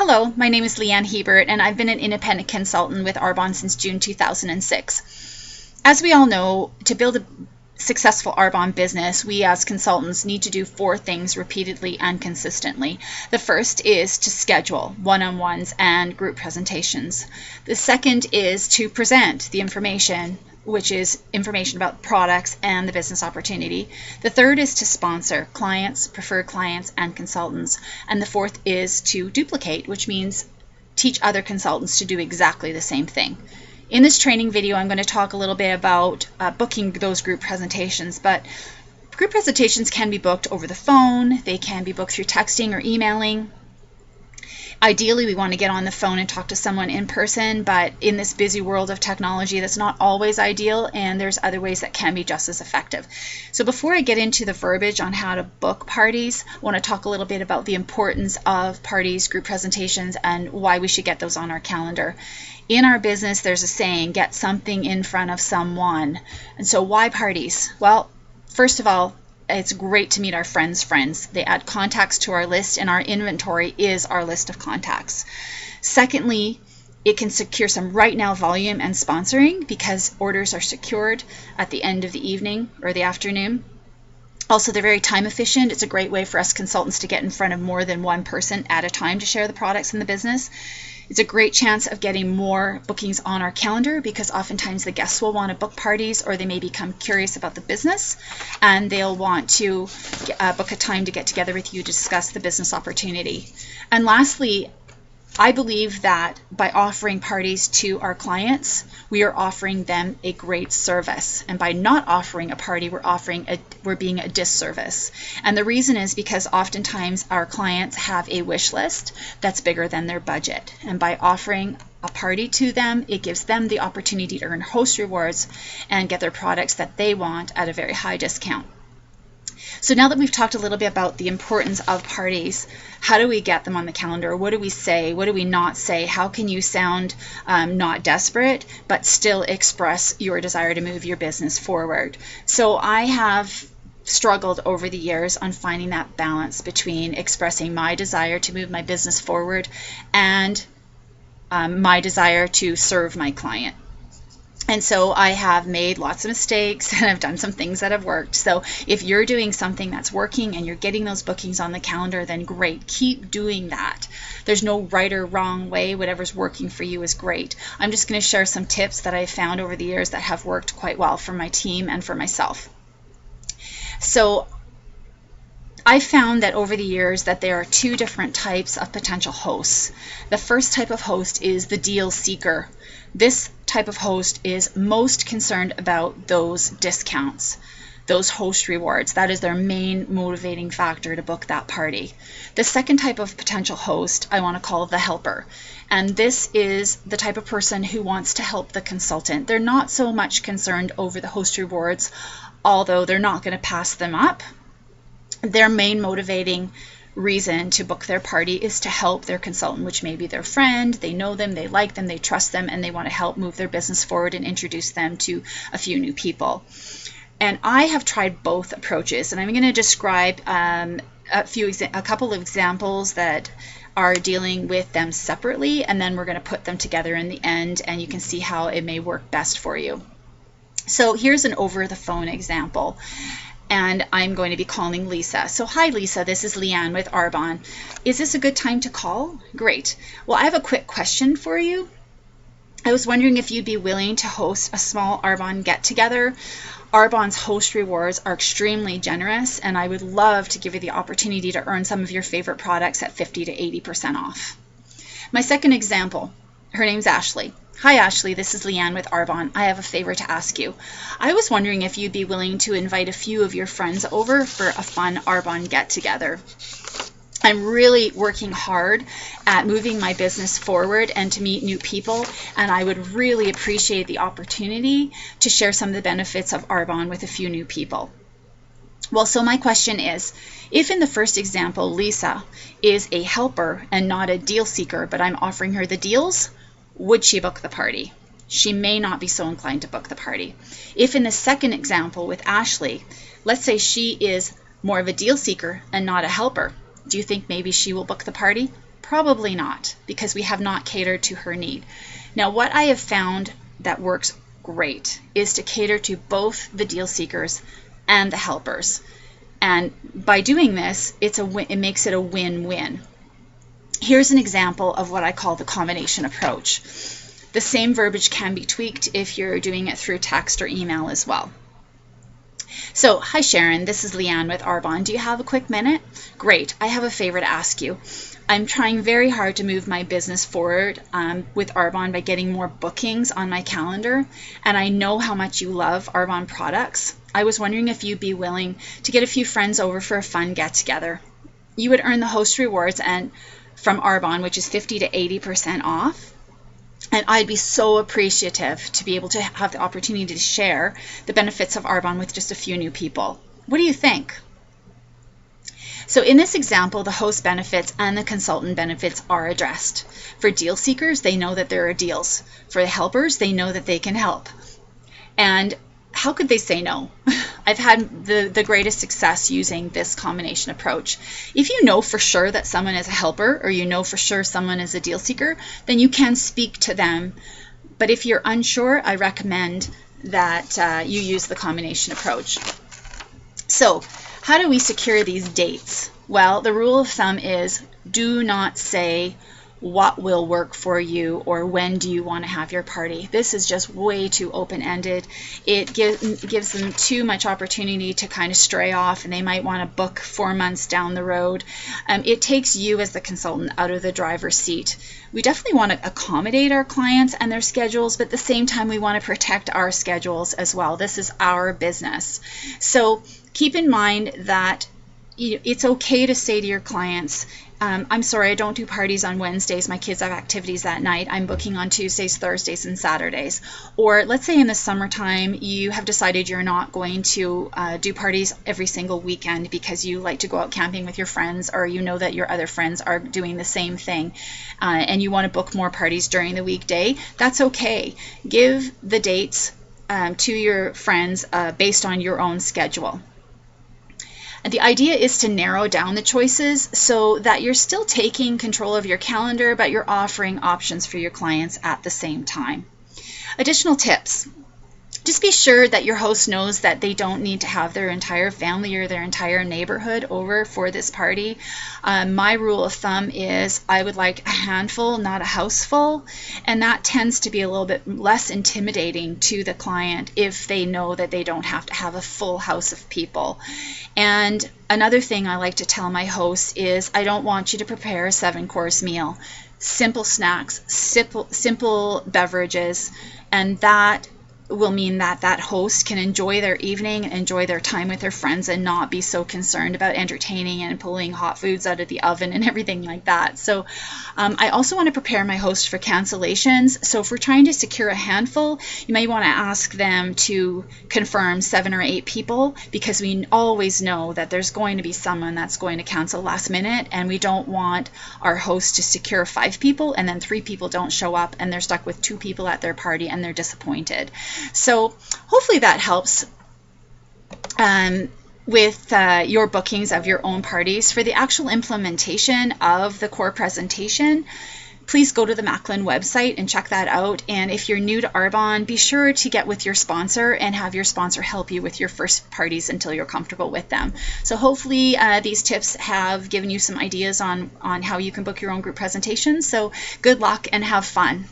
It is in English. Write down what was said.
Hello, my name is Leanne Hiebert, and I've been an independent consultant with Arbonne since June 2006. As we all know, to build a successful Arbonne business, we as consultants need to do 4 things repeatedly and consistently. The first is to schedule one-on-ones and group presentations. The second is to present the information, which is information about products and the business opportunity. The third is to sponsor clients, preferred clients, and consultants. And the fourth is to duplicate, which means teach other consultants to do exactly the same thing. In this training video, I'm going to talk a little bit about booking those group presentations, but group presentations can be booked over the phone, they can be booked through texting or emailing. Ideally, we want to get on the phone and talk to someone in person, but in this busy world of technology, that's not always ideal, and there's other ways that can be just as effective. So before I get into the verbiage on how to book parties, I want to talk a little bit about the importance of parties, group presentations, and why we should get those on our calendar. In our business, there's a saying, get something in front of someone. And so why parties? Well, first of all, it's great to meet our friends' friends. They add contacts to our list, and our inventory is our list of contacts. Secondly, it can secure some right now volume and sponsoring because orders are secured at the end of the evening or the afternoon. Also, they're very time efficient. It's a great way for us consultants to get in front of more than one person at a time to share the products in the business. It's a great chance of getting more bookings on our calendar because oftentimes the guests will want to book parties, or they may become curious about the business and they'll want to book a time to get together with you to discuss the business opportunity. And lastly, I believe that by offering parties to our clients, we are offering them a great service. And by not offering a party, we're being a disservice. And the reason is because oftentimes our clients have a wish list that's bigger than their budget. And by offering a party to them, it gives them the opportunity to earn host rewards and get their products that they want at a very high discount. So now that we've talked a little bit about the importance of parties, how do we get them on the calendar? What do we say? What do we not say? How can you sound not desperate, but still express your desire to move your business forward? So I have struggled over the years on finding that balance between expressing my desire to move my business forward and my desire to serve my client. And so I have made lots of mistakes and I've done some things that have worked. So if you're doing something that's working and you're getting those bookings on the calendar, then great. Keep doing that. There's no right or wrong way. Whatever's working for you is great. I'm just going to share some tips that I've found over the years that have worked quite well for my team and for myself. So I found that over the years that there are 2 different types of potential hosts. The first type of host is the deal seeker. This type of host is most concerned about those discounts, those host rewards. That is their main motivating factor to book that party. The second type of potential host I want to call the helper. And this is the type of person who wants to help the consultant. They're not so much concerned over the host rewards, although they're not going to pass them up. Their main motivating reason to book their party is to help their consultant, which may be their friend. They know them, they like them, they trust them, and they want to help move their business forward and introduce them to a few new people. And I have tried both approaches, and I'm going to describe a couple of examples that are dealing with them separately, and then we're going to put them together in the end, and you can see how it may work best for you. So here's an over-the-phone example. And I'm going to be calling Lisa. So hi Lisa, this is Leanne with Arbonne. Is this a good time to call? Great. Well, I have a quick question for you. I was wondering if you'd be willing to host a small Arbonne get-together. Arbonne's host rewards are extremely generous, and I would love to give you the opportunity to earn some of your favorite products at 50 to 80% off. My second example, her name's Ashley. Hi Ashley, this is Leanne with Arbonne. I have a favor to ask you. I was wondering if you'd be willing to invite a few of your friends over for a fun Arbonne get-together. I'm really working hard at moving my business forward and to meet new people, and I would really appreciate the opportunity to share some of the benefits of Arbonne with a few new people. Well, so my question is, if in the first example, Lisa is a helper and not a deal seeker, but I'm offering her the deals, would she book the party? She may not be so inclined to book the party. If in the second example with Ashley, let's say she is more of a deal seeker and not a helper, do you think maybe she will book the party? Probably not, because we have not catered to her need. Now, what I have found that works great is to cater to both the deal seekers and the helpers. And by doing this, it makes it a win-win. Here's an example of what I call the combination approach. The same verbiage can be tweaked if you're doing it through text or email as well. So, hi Sharon, this is Leanne with Arbonne. Do you have a quick minute? Great, I have a favor to ask you. I'm trying very hard to move my business forward with Arbonne by getting more bookings on my calendar, and I know how much you love Arbonne products. I was wondering if you'd be willing to get a few friends over for a fun get-together. You would earn the host rewards from Arbonne, which is 50 to 80% off. And I'd be so appreciative to be able to have the opportunity to share the benefits of Arbonne with just a few new people. What do you think? So in this example, the host benefits and the consultant benefits are addressed. For deal seekers, they know that there are deals. For the helpers, they know that they can help. And how could they say no? I've had the greatest success using this combination approach. If you know for sure that someone is a helper, or you know for sure someone is a deal seeker, then you can speak to them. But if you're unsure, I recommend that you use the combination approach. So, how do we secure these dates? Well, the rule of thumb is do not say what will work for you or when do you want to have your party. This is just way too open-ended. It gives them too much opportunity to kind of stray off, and they might want to book 4 months down the road. It takes you as the consultant out of the driver's seat. We definitely want to accommodate our clients and their schedules, but at the same time we want to protect our schedules as well. This is our business. So keep in mind that it's okay to say to your clients, I'm sorry, I don't do parties on Wednesdays. My kids have activities that night. I'm booking on Tuesdays, Thursdays, and Saturdays. Or let's say in the summertime, you have decided you're not going to do parties every single weekend because you like to go out camping with your friends, or you know that your other friends are doing the same thing, and you want to book more parties during the weekday. That's okay. Give the dates to your friends based on your own schedule. And the idea is to narrow down the choices so that you're still taking control of your calendar, but you're offering options for your clients at the same time. Additional tips. Just be sure that your host knows that they don't need to have their entire family or their entire neighborhood over for this party. My rule of thumb is I would like a handful, not a house full, and that tends to be a little bit less intimidating to the client if they know that they don't have to have a full house of people. And another thing I like to tell my hosts is I don't want you to prepare a 7-course meal. Simple snacks, simple beverages, and that will mean that that host can enjoy their evening, enjoy their time with their friends, and not be so concerned about entertaining and pulling hot foods out of the oven and everything like that. So I also want to prepare my host for cancellations. So if we're trying to secure a handful, you may want to ask them to confirm 7 or 8 people, because we always know that there's going to be someone that's going to cancel last minute, and we don't want our host to secure 5 people and then 3 people don't show up and they're stuck with 2 people at their party and they're disappointed. So hopefully that helps with your bookings of your own parties. For the actual implementation of the core presentation, please go to the Macklin website and check that out. And if you're new to Arbonne, be sure to get with your sponsor and have your sponsor help you with your first parties until you're comfortable with them. So hopefully these tips have given you some ideas on how you can book your own group presentations. So good luck and have fun.